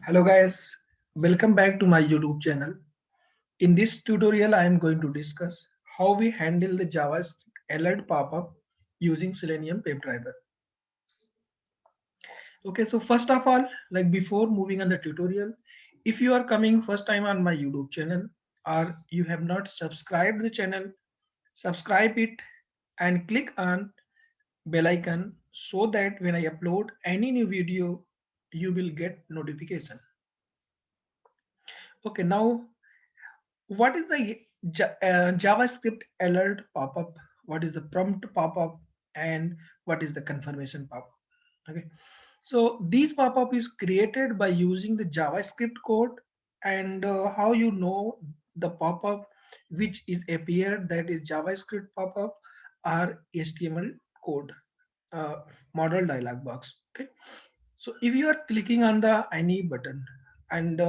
Hello guys, welcome back to my YouTube channel. In this tutorial, I am going to discuss how we handle the JavaScript alert pop-up using Selenium WebDriver. Okay, so first of all, like before moving on the tutorial, if you are coming first time on my YouTube channel or you have not subscribed the channel, subscribe it and click on bell icon so that when I upload any new video, you will get notification. Okay, now what is the JavaScript alert pop-up? What is the prompt pop-up? And what is the confirmation pop-up? Okay, so these pop-up is created by using the JavaScript code, and how you know the pop-up which is appeared, that is JavaScript pop-up or HTML code uh, model dialog box. Okay, so if you are clicking on the any button and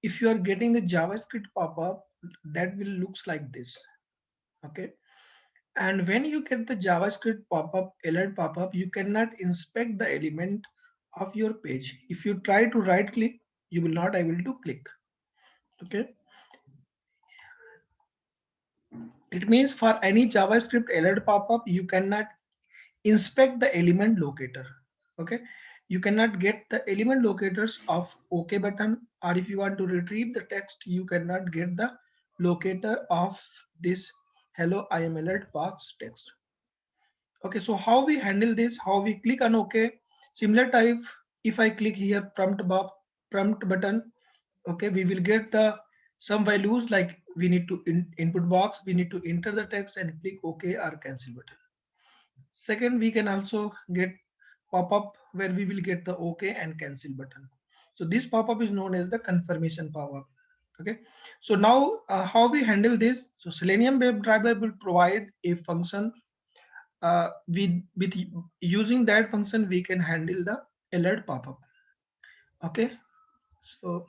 if you are getting the JavaScript pop-up, that will looks like this. Okay, and when you get the JavaScript pop-up alert pop-up, you cannot inspect the element of your page. If you try to right click, you will not able to click. Okay, it means for any JavaScript alert pop-up, you cannot inspect the element locator. Okay, you cannot get the element locators of OK button, or if you want to retrieve the text, you cannot get the locator of this hello I am alert box text. Okay, so how we handle this, how we click on OK, similar type. If I click here prompt button, okay, we will get the some values, like we need to input box, we need to enter the text and click OK or cancel button. Second, we can also get pop-up where we will get the OK and cancel button. So this pop-up is known as the confirmation pop-up. Okay, so now how we handle this? So Selenium WebDriver will provide a function. With using that function, we can handle the alert pop-up. Okay, so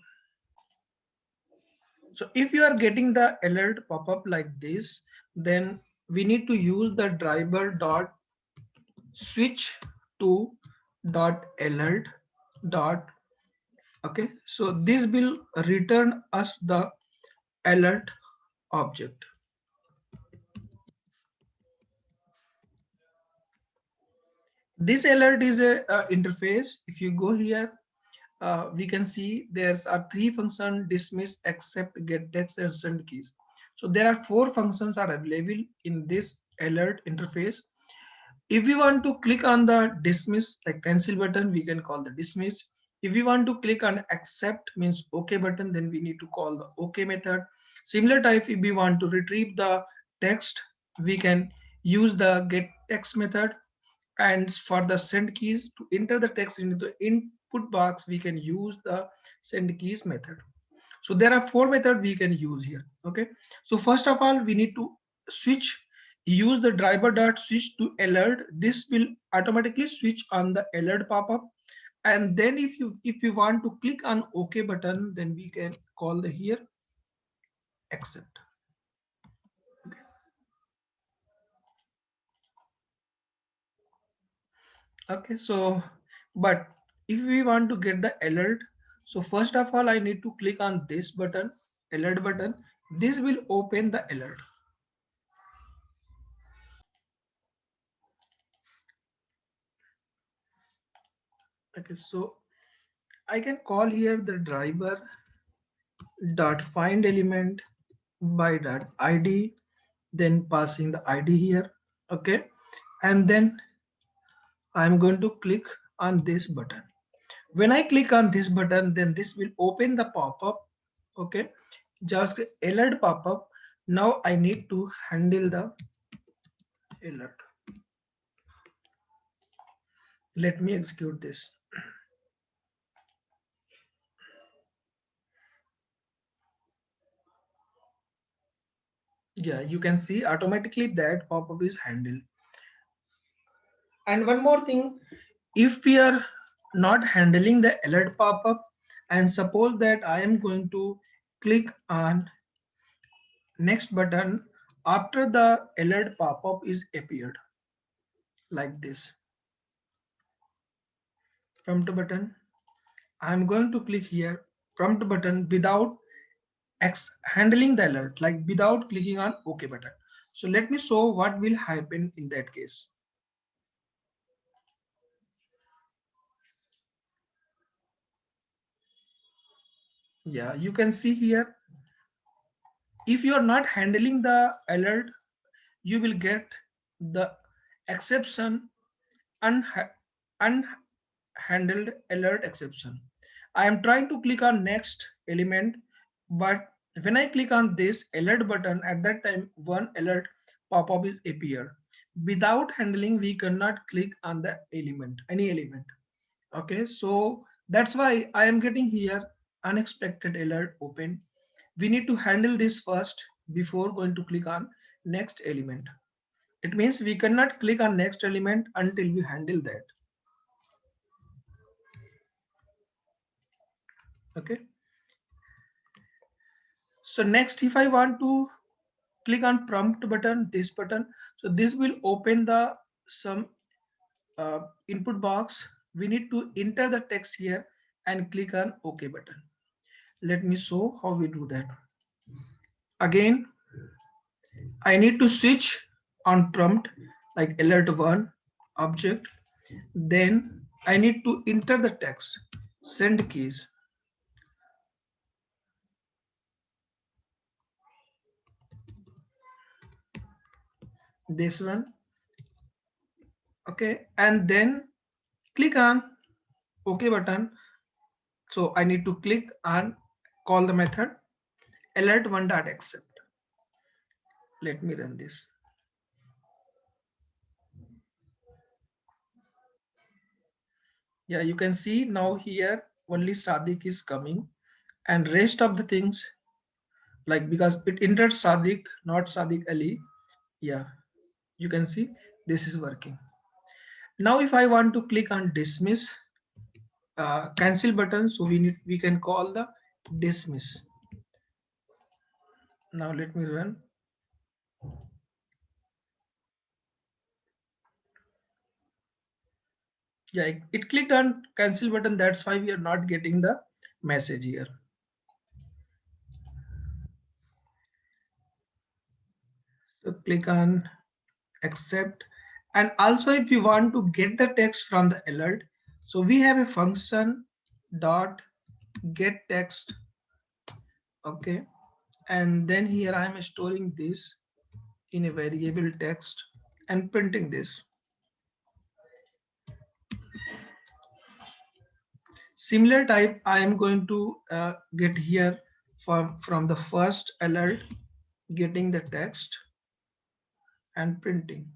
if you are getting the alert pop-up like this, then we need to use the driver dot switch to dot alert dot. Okay, so this will return us the alert object. This alert is a interface. If you go here, we can see there's are three functions: dismiss, accept, get text, and send keys. So there are four functions are available in this alert interface. If we want to click on the dismiss, like cancel button, we can call the dismiss. If we want to click on accept, means OK button, then we need to call the OK method. Similar type, if we want to retrieve the text, we can use the get text method. And for the send keys, to enter the text into the input box, we can use the send keys method. So there are four methods we can use here. Okay, so first of all, we need to switch, use the driver dot switch to alert. This will automatically switch on the alert pop-up. And then if you want to click on OK button, then we can call the here accept. Okay, so but if we want to get the alert, so first of all, I need to click on this button, alert button. This will open the alert. Okay, so I can call here the driver dot find element by dot id, then passing the id here. Okay, and then I'm going to click on this button. When I click on this button, then this will open the pop-up. Okay, just alert pop-up. Now I need to handle the alert. Let me execute this. Yeah, you can see automatically that pop-up is handled. And one more thing, if we are not handling the alert pop-up, and suppose that I am going to click on next button after the alert pop-up is appeared like this, prompt button, I'm going to click here prompt button without handling the alert, like without clicking on OK button. So let me show what will happen in that case. Yeah, you can see here, if you are not handling the alert, you will get the exception unhandled alert exception. I am trying to click on next element, but when I click on this alert button, at that time one alert pop-up is appear. Without handling, we cannot click on the element, any element. Okay, so that's why I am getting here unexpected alert open. We need to handle this first before going to click on next element. It means we cannot click on next element until we handle that. Okay, so next, if I want to click on prompt button, this button, so this will open the some input box. We need to enter the text here and click on OK button. Let me show how we do that. Again, I need to switch on prompt like alert1 object. Then I need to enter the text, send keys. This one. Okay, and then click on OK button. So I need to click on call the method alert1.accept. Let me run this. Yeah, you can see now here only Sadiq is coming, and rest of the things, like because it entered Sadiq, not Sadiq Ali. Yeah, you can see this is working. Now if I want to click on dismiss cancel button, so we can call the dismiss. Now let me run. Yeah, it clicked on cancel button, that's why we are not getting the message here. So click on accept. And also if you want to get the text from the alert, so we have a function dot get text. Okay, and then here I am storing this in a variable text and printing this. Similar type I am going to get here from the first alert, getting the text and printing.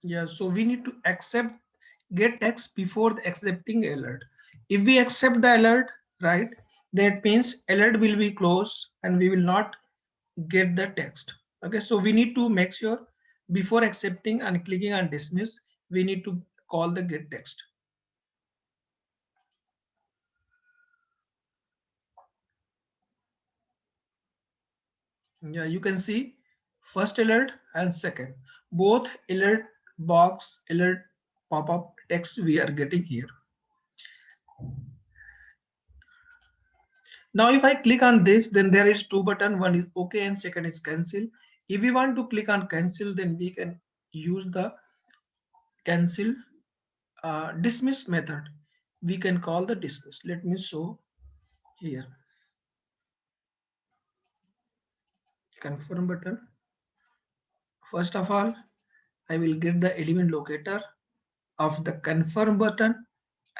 Yeah, so we need to accept get text before the accepting alert. If we accept the alert, right, that means alert will be closed and we will not get the text. Okay, so we need to make sure before accepting and clicking on dismiss, we need to call the get text. Yeah, you can see first alert and second, both alert box, alert pop-up text we are getting here. Now if I click on this, then there is two button, one is OK and second is cancel. If we want to click on cancel, then we can use the cancel dismiss method. We can call the dismiss. Let me show here. Confirm button. First of all, I will get the element locator of the confirm button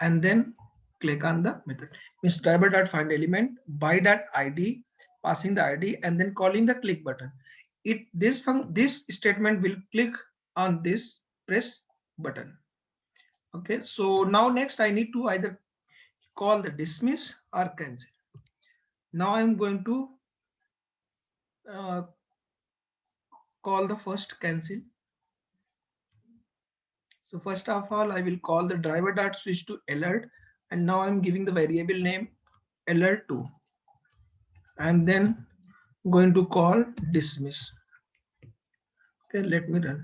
and then click on the method. Means driver.find element by that ID, passing the ID and then calling the click button. This statement will click on this press button. Okay, so now next I need to either call the dismiss or cancel. Now I'm going to uh, call the first cancel. So first of all, I will call the driver dot switch to alert, and now I'm giving the variable name alert2, and then going to call dismiss. Okay, let me run.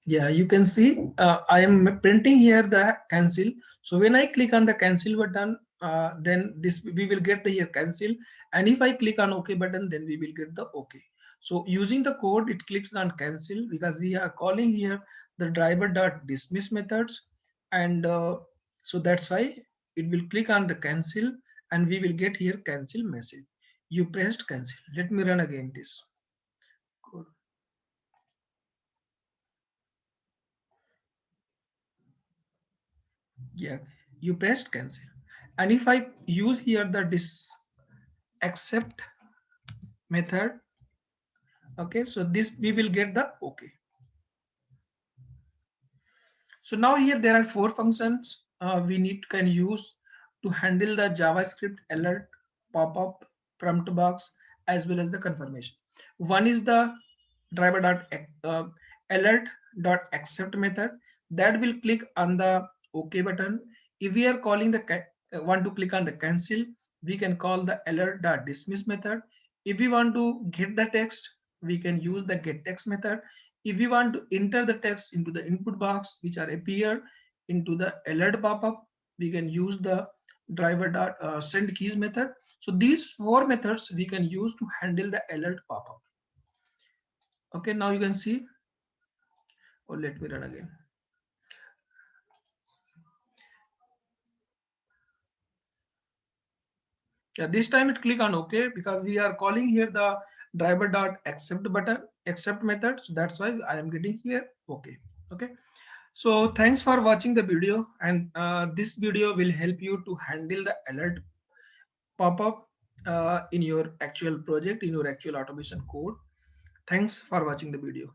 Yeah, you can see I am printing here the cancel. So when I click on the cancel button, then this we will get the here cancel, and if I click on OK button, then we will get the OK. So using the code, it clicks on cancel because we are calling here the driver dot dismiss methods, and so that's why it will click on the cancel, and we will get here cancel message. You pressed cancel. Let me run again this code. Yeah, you pressed cancel, and if I use here the dis accept method, okay, so this we will get the okay. So now here there are four functions we need can use to handle the JavaScript alert, pop-up, prompt box, as well as the confirmation. One is the driver dot alert dot accept method that will click on the OK button. If we are calling the want to click on the cancel, we can call the alert dot dismiss method. If we want to get the text, we can use the get text method. If we want to enter the text into the input box, which are appear into the alert pop-up, we can use the driver dot send keys method. So these four methods we can use to handle the alert pop-up. Okay, now you can see, or let me run again. Yeah, this time it click on OK because we are calling here the driver dot accept button accept method. So that's why I am getting here OK. Okay. So thanks for watching the video, and this video will help you to handle the alert pop-up in your actual project, in your actual automation code. Thanks for watching the video.